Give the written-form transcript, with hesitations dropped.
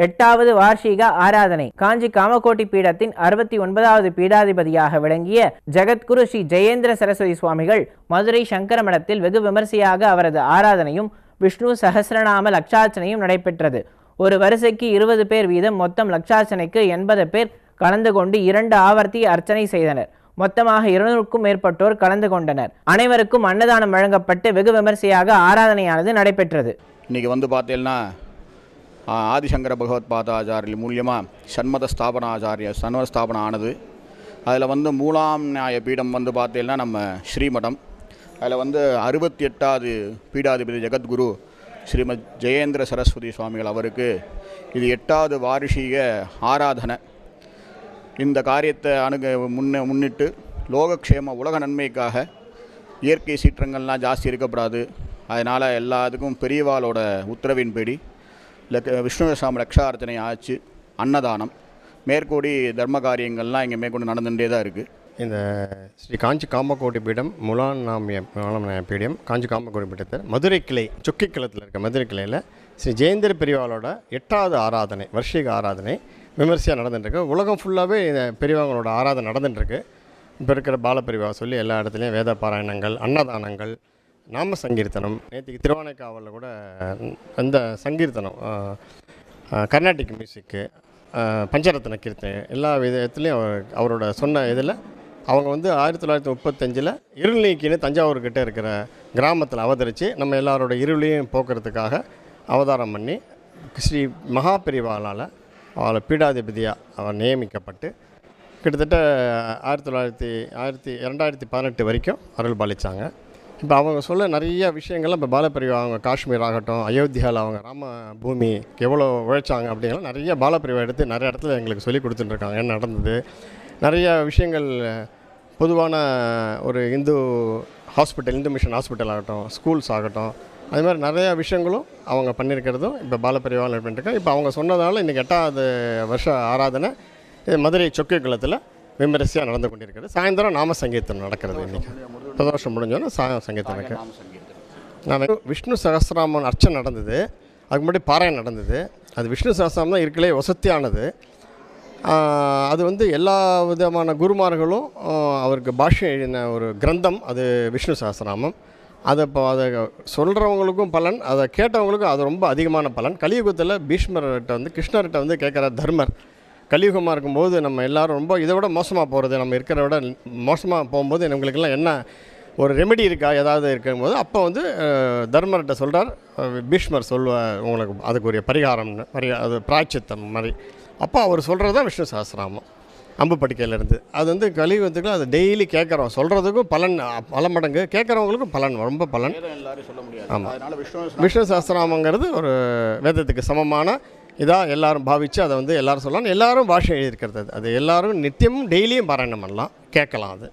8வது வார்ஷிக ஆராதனை. காஞ்சி காமகோட்டி பீடத்தின் 69வது பீடாதிபதியாக விளங்கிய ஜெகத்குரு ஸ்ரீ ஜெயேந்திர சரஸ்வதி சுவாமிகள் மதுரை சங்கர மடத்தில் வெகு விமரிசையாக அவரது ஆராதனையும் விஷ்ணு சஹஸ்ரநாம லட்சார்ச்சனையும் நடைபெற்றது. ஒரு வரிசைக்கு 20 பேர் வீதம் மொத்தம் லட்சார்ச்சனைக்கு 80 பேர் கலந்து கொண்டு 2 ஆவர்த்தி அர்ச்சனை செய்தனர். மொத்தமாக 200க்கும் மேற்பட்டோர் கலந்து கொண்டனர். அனைவருக்கும் அன்னதானம் வழங்கப்பட்டு வெகு விமரிசையாக ஆராதனையானது நடைபெற்றது. இன்னைக்கு பார்த்தீங்கன்னா ஆதிசங்கர பகவத் பாதாச்சாரியர் மூலியமாக சண்மத ஸ்தாபனம் ஆனது. அதில் மூலாம் நியாய பீடம் பார்த்தீங்கன்னா நம்ம ஸ்ரீமடம். அதில் 68வது பீடாதிபதி ஜெகத்குரு ஸ்ரீமத் ஜெயேந்திர சரஸ்வதி சுவாமிகள் அவருக்கு இது 8வது வார்ஷிக ஆராதனை. இந்த காரியத்தை முன்னிட்டு லோகக்ஷேம உலக நன்மைக்காக இயற்கை சீற்றங்கள்லாம் ஜாஸ்தி இருக்கப்படாது. அதனால் எல்லாத்துக்கும் பெரியவாளோட உத்தரவின்படி விஷ்ணுசாம லட்சார்ச்சனை ஆச்சு, அன்னதானம், மேற்கூடி தர்ம காரியங்கள்லாம் இங்கே மேற்கொண்டு நடந்துகிட்டே தான் இருக்குது. இந்த ஸ்ரீ காஞ்சி காமகோட்டி பீடம் மூலாம் நாமிய பீடம் காஞ்சி காமகோட்டி பீடத்தை மதுரை கிளை சொக்கிக்கிளத்தில் இருக்க மதுரை கிளையில் ஸ்ரீ ஜெயேந்திர பெரியவாளோட 8வது ஆராதனை வருஷிக ஆராதனை விமர்சையாக நடந்துட்டுருக்கு. உலகம் ஃபுல்லாகவே இந்த பெரியவாங்களோட ஆராதனை நடந்துட்டுருக்கு. இப்போ இருக்கிற பாலப்பிரிவா சொல்லி எல்லா இடத்துலையும் வேத பாராயணங்கள், அன்னதானங்கள், நாம சங்கீர்த்தனம். நேற்றுக்கு திருவானைக்காவலில் கூட அந்த சங்கீர்த்தனம், கர்நாடிக் மியூசிக்கு, பஞ்சரத்ன கீர்த்தனை எல்லா விதத்துலேயும் அவரோட சொன்ன இதில் அவங்க 1935 இருள் நீக்கின்னு தஞ்சாவூர்கிட்ட இருக்கிற கிராமத்தில் அவதரித்து நம்ம எல்லாரோட இருளையும் போக்குறதுக்காக அவதாரம் பண்ணி ஸ்ரீ மகாபெரிவாளால் அவளை பீடாதிபதியாக அவர் நியமிக்கப்பட்டு கிட்டத்தட்ட 2018 வரைக்கும் அருள் பாலித்தாங்க. இப்போ அவங்க சொல்ல நிறைய விஷயங்கள்லாம் இப்போ பாலப்பிரிவா அவங்க காஷ்மீர் ஆகட்டும், அயோத்தியாவில் அவங்க ராம பூமிக்கு எவ்வளோ உழைச்சாங்க அப்படிங்கலாம் நிறைய பாலப்பிரிவா எடுத்து நிறைய இடத்துல எங்களுக்கு சொல்லி கொடுத்துட்டுருக்காங்க. என்ன நடந்தது, நிறைய விஷயங்கள் பொதுவான ஒரு Hindu hospital, Hindu mission hospital ஆகட்டும், ஸ்கூல்ஸ் ஆகட்டும், அது மாதிரி நிறையா விஷயங்களும் அவங்க பண்ணியிருக்கிறதும் இப்போ பாலப்பிரிவாவில் பண்ணிட்டுருக்காங்க. இப்போ அவங்க சொன்னதால் இன்றைக்கி 8வது வருஷ ஆராதனை மதுரை சொக்கிக்குளத்தில் விமரிசையாக நடந்து கொண்டிருக்கிறது. சாயந்தரம் நாம சங்கீர்த்தனம் நடக்கிறது. இன்றைக்கி பிரதோஷம் முடிஞ்சோன்னா சங்கீர்த்தனுக்கு நான் விஷ்ணு சஹஸ்ரநாமம் அர்ச்சனை நடந்தது. அதுக்கு முன்னாடி பாராயணம் நடந்தது. அது விஷ்ணு சஹஸ்ரநாமம் தான் இருக்கலே வசத்தியானது. அது எல்லா விதமான குருமார்களும் அவருக்கு பாஷ்யம் எழுதின ஒரு கிரந்தம் அது விஷ்ணு சஹஸ்ரநாமம். அதை சொல்கிறவங்களுக்கும் பலன், அதை கேட்டவங்களுக்கும் அது ரொம்ப அதிகமான பலன். கலியுகத்தில் பீஷ்மர்கிட்ட கிருஷ்ணர்கிட்ட கேட்குற தர்மர், கலியுகமாக இருக்கும்போது நம்ம எல்லோரும் ரொம்ப இதை விட மோசமாக போகிறது, நம்ம இருக்கிற விட மோசமாக போகும்போது நம்மளுக்கெல்லாம் என்ன ஒரு ரெமெடி இருக்கா ஏதாவது இருக்கும்போது அப்போ தர்மர்கிட்ட சொல்கிறார், பீஷ்மர் சொல்லுவார் உங்களுக்கு அதுக்குரிய பரிகாரம்னு, அது பிராய்ச்சித்தம் மாதிரி. அப்போ அவர் சொல்கிறது தான் விஷ்ணு சஹஸ்ரநாமம் அம்பு பட்டிக்கையிலேருந்து. அது கலியுகத்துக்கு அது டெய்லி கேட்குறோம், சொல்கிறதுக்கும் பலன் பல மடங்கு, கேட்குறவங்களுக்கும் பலன் ரொம்ப பலன். ஆமாம், விஷ்ணு சஹஸ்ரநாமங்கிறது ஒரு வேதத்துக்கு சமமான இதாக எல்லோரும் பாவித்து அதை எல்லோரும் சொல்லலாம். எல்லோரும் பாஷை எழுதியிருக்கிறது. அது எல்லோரும் நித்தியமும் டெய்லியும் பாராயணம் பண்ணலாம், கேட்கலாம். அது